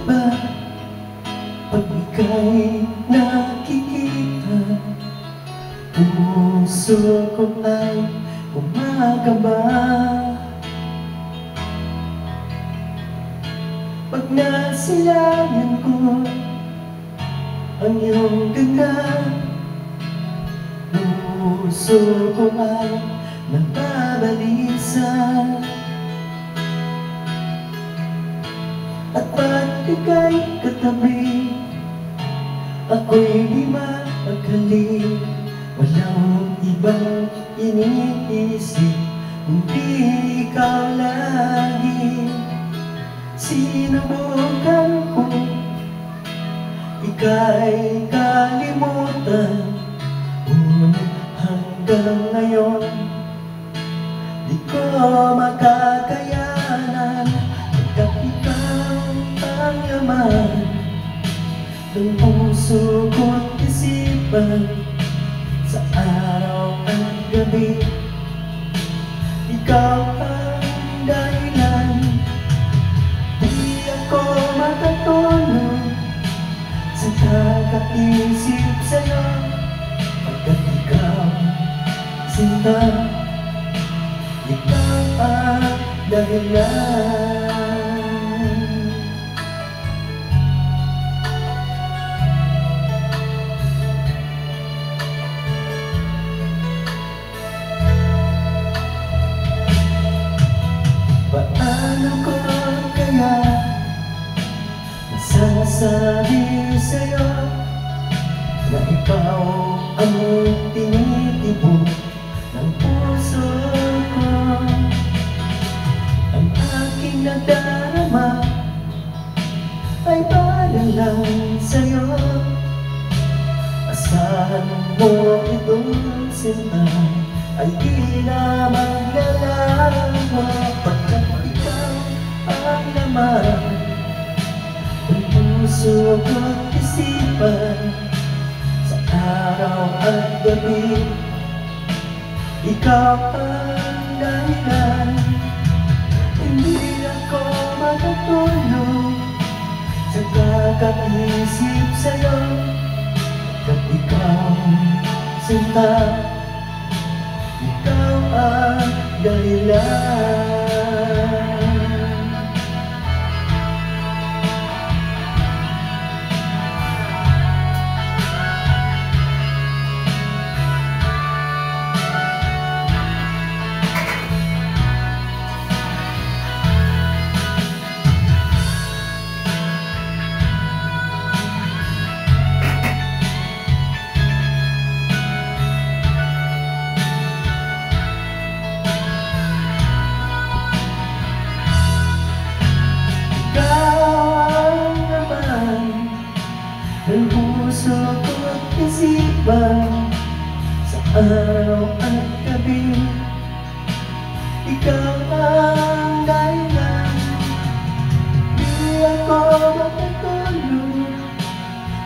ba pag ika'y nakikita? Puso ko ay gumagaba pag nasilayan ko ang iyong ganda. Puso ko ay nababalisa at pag ika'y katabi, ako'y di maakali. Walang ibang iniisip kundi ikaw lagi. Sinubukan ko ika'y kalimutan, ngunit hanggang ngayon di ko makakayanan. Pagkat ikaw ang laman ng puso ko't isipan, sa araw at gabi ikaw ang dahilan. Di ako makatulog sa kakaisip sa'yo, pagkat ikaw, sinta, ikaw ang dahilan. Paano ko kaya masasabi sa'yo na ikaw ang tinitibok ng puso ko? Ang aking nadarama ay para lang sa'yo. Asahan mo itong sinta ay di na maglalaho, pagkat ikaw ang laman ng puso ko't isipan, sa araw at gabi ikaw ang dahilan. Hindi ako makatulog sa kakaisip sa'yo, pagkat ikaw, sinta, ikaw ang dahilan. Ng puso ko't isipan, sa araw at gabi ikaw ang dahilan. Di ako makatulog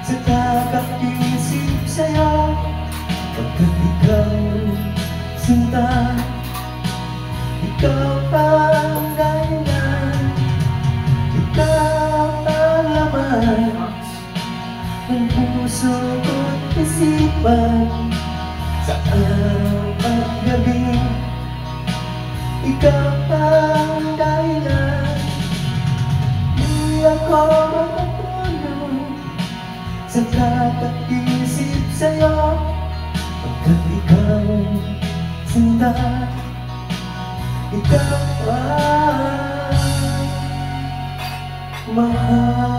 sa kakaisip sa'yo, pagkat ikaw, sinta, ikaw ang dahilan. Ikaw ang laman ng puso ko't isipan, sa araw at gabi ikaw ang dahilan. Di ako makatulog sa kakaisip sa'yo, pagkat ikaw, sinta, ikaw ang mahal.